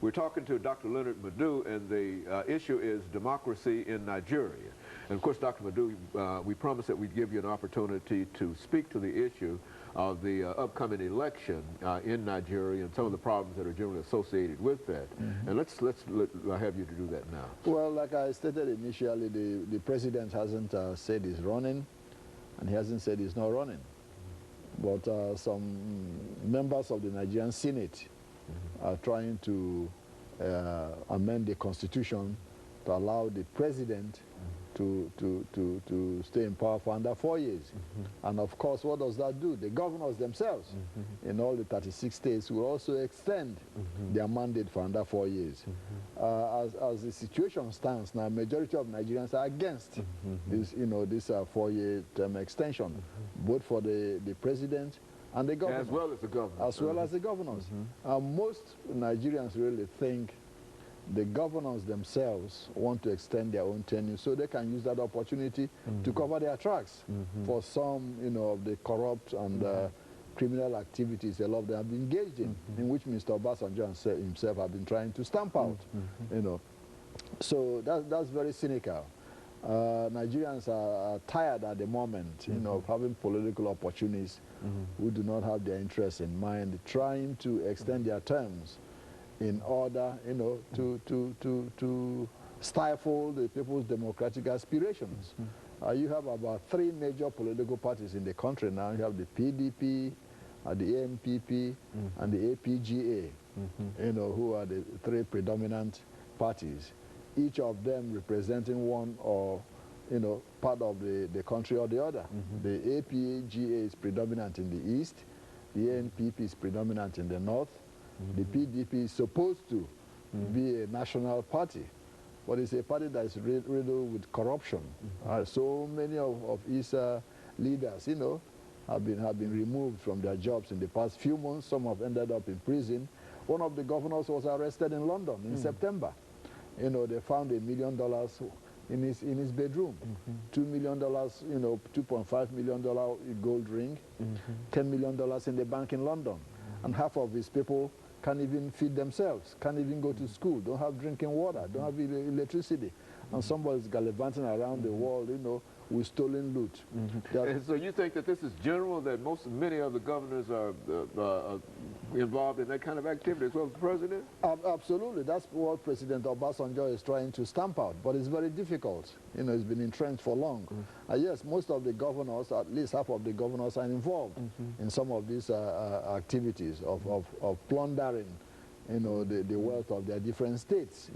We're talking to Dr. LMadu, and the issue is democracy in Nigeria. And of course, Dr. LMadu, we promised that we'd give you an opportunity to speak to the issue of the upcoming election in Nigeria and some of the problems that are generally associated with that. And let's have you to do that now. Well, like I stated initially, the president hasn't said he's running, and he hasn't said he's not running. But some members of the Nigerian Senate are trying to amend the constitution to allow the president to stay in power for under 4 years. And of course, what does that do? The governors themselves in all the 36 states will also extend their mandate for under 4 years. As the situation stands now, majority of Nigerians are against this, this 4-year term extension, both for the president and the governors. As well as the governors. As well as the governors. Most Nigerians really think the governors themselves want to extend their own tenure so they can use that opportunity to cover their tracks for some, of the corrupt and criminal activities a lot of them have been engaged in which Mr. Obasanjo himself have been trying to stamp out, So that's very cynical. Nigerians are tired at the moment, of having political opportunists who do not have their interests in mind, trying to extend their terms in order, to stifle the people's democratic aspirations. You have about 3 major political parties in the country now. You have the PDP, the ANPP, and the APGA, who are the 3 predominant parties, each of them representing one or, part of the country or the other. The APGA is predominant in the east, the ANPP is predominant in the north. The PDP is supposed to be a national party, but it's a party that is riddled with corruption. So many of its leaders, have been removed from their jobs in the past few months. Some have ended up in prison. One of the governors was arrested in London in September. They found $1 million in his bedroom, $2 million, $2.5 million gold ring, $10 million in the bank in London, and half of his people can't even feed themselves, can't even go to school, don't have drinking water, don't have electricity. And somebody's gallivanting around the world, with stolen loot. And so you think that this is general, that many of the governors are involved in that kind of activity as well as the president? Absolutely. That's what President Obasanjo is trying to stamp out, but it's very difficult. It's been entrenched for long. Yes, most of the governors, at least half of the governors, are involved in some of these activities of plundering, the wealth of their different states.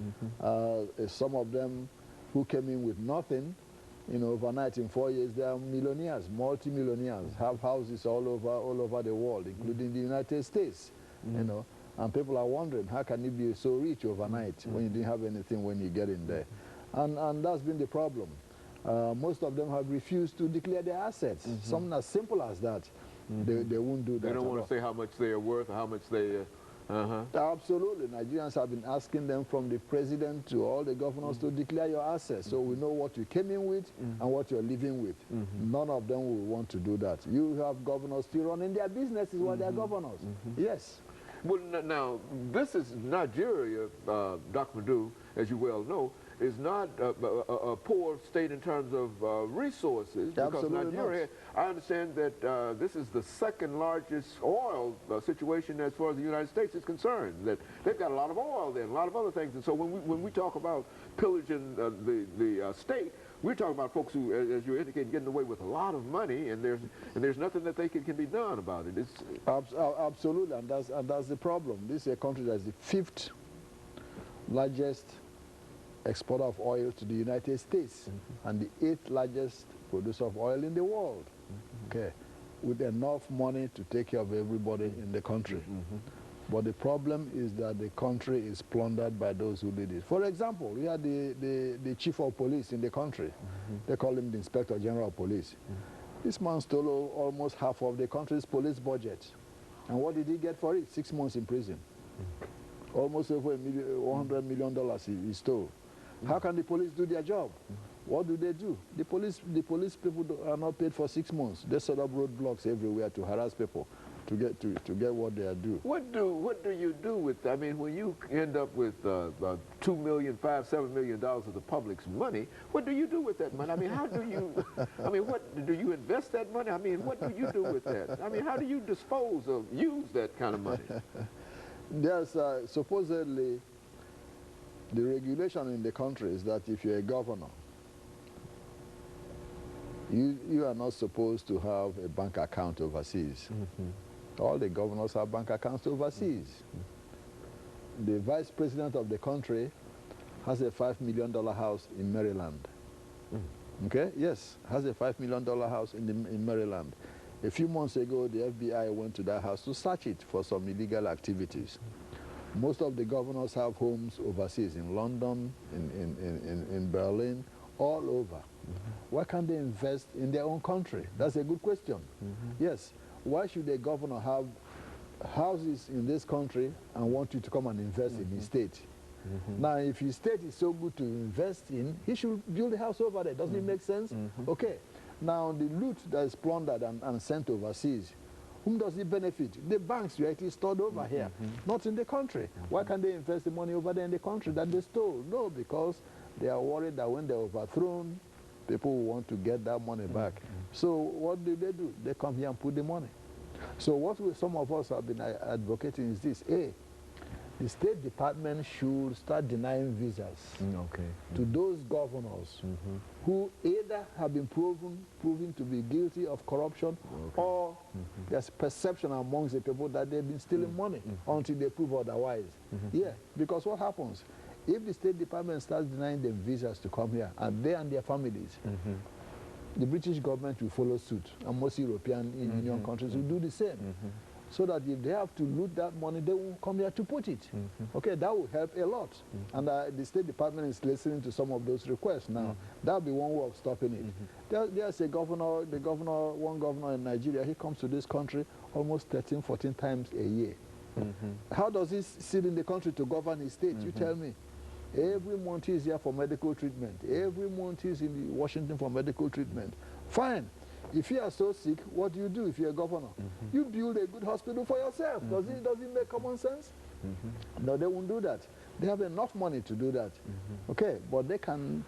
Some of them who came in with nothing, overnight in 4 years, they are millionaires, multi-millionaires, have houses all over the world, including the United States, and people are wondering, how can you be so rich overnight when you didn't have anything when you get in there? And that's been the problem. Most of them have refused to declare their assets. Something as simple as that, they won't do that. They don't want to say how much they are worth or how much they... Absolutely. Nigerians have been asking them, from the president to all the governors, to declare your assets so we know what you came in with and what you're living with. None of them will want to do that. You have governors still running their businesses while they're governors. Yes. Well, now, this is Nigeria, Dr. LMadu, as you well know, is not a poor state in terms of resources. Because Nigeria, I understand that this is the second largest oil situation as far as the United States is concerned. That they've got a lot of oil there, and a lot of other things. And so when we talk about pillaging the state, we're talking about folks who, as you indicated, getting away with a lot of money, and there's nothing that can be done about it. It's absolutely, and that's the problem. This is a country that's the 5th largest exporter of oil to the United States and the 8th largest producer of oil in the world. Okay, with enough money to take care of everybody in the country. But the problem is that the country is plundered by those who did it. For example, we had the chief of police in the country. They call him the Inspector General of Police. This man stole almost half of the country's police budget. And what did he get for it? 6 months in prison. Almost over $100 million he stole. How can the police do their job? What do? The police people are not paid for 6 months. They set up roadblocks everywhere to harass people. get what they are due. What do you do with, I mean, when you end up with $2 million, $7 million of the public's money, what do you do with that money? I mean, how do you, I mean, what do you invest that money? I mean, what do you do with that? I mean, how do you dispose of, use that kind of money? There's supposedly the regulation in the country is that if you're a governor, you are not supposed to have a bank account overseas. All the governors have bank accounts overseas. The vice president of the country has a $5 million house in Maryland. Okay? Yes, has a $5 million house in Maryland. A few months ago, the FBI went to that house to search it for some illegal activities. Most of the governors have homes overseas, in London, in Berlin, all over. Why can't they invest in their own country? That's a good question. Yes. Why should a governor have houses in this country and want you to come and invest in his state? Now, if his state is so good to invest in, he should build a house over there. Doesn't it make sense? Okay. Now, the loot that is plundered and sent overseas, whom does it benefit? The banks directly stored over here, not in the country. Why can't they invest the money over there in the country that they stole? No, because they are worried that when they're overthrown, people will want to get that money back. So what do? They come here and put the money. So what some of us have been advocating is this. A, the State Department should start denying visas to those governors who either have been proven to be guilty of corruption or there's perception amongst the people that they've been stealing money until they prove otherwise. Yeah, because what happens? If the State Department starts denying them visas to come here, and they and their families, the British government will follow suit, and most European Union countries will do the same. So that if they have to loot that money, they will come here to put it. Okay, that will help a lot. And the State Department is listening to some of those requests now. That will be one way of stopping it. There's a governor, one governor in Nigeria, he comes to this country almost 13, 14 times a year. How does he sit in the country to govern his state? You tell me. Every month he's here for medical treatment. Every month he's in Washington for medical treatment. Fine. If you are so sick, what do you do if you're a governor? You build a good hospital for yourself. Does it make common sense? No, they won't do that. They have enough money to do that. Okay, but they can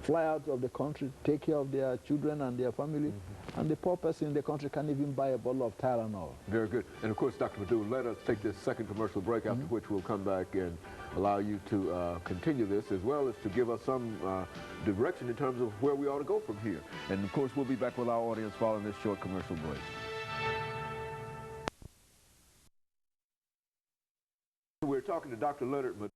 fly out of the country, take care of their children and their family, and the poor person in the country can't even buy a bottle of Tylenol. Very good. And of course, Dr. LMadu, let us take this second commercial break, after which we'll come back and allow you to continue this, as well as to give us some direction in terms of where we ought to go from here. And of course, we'll be back with our audience following this short commercial break. We're talking to Dr. LMadu.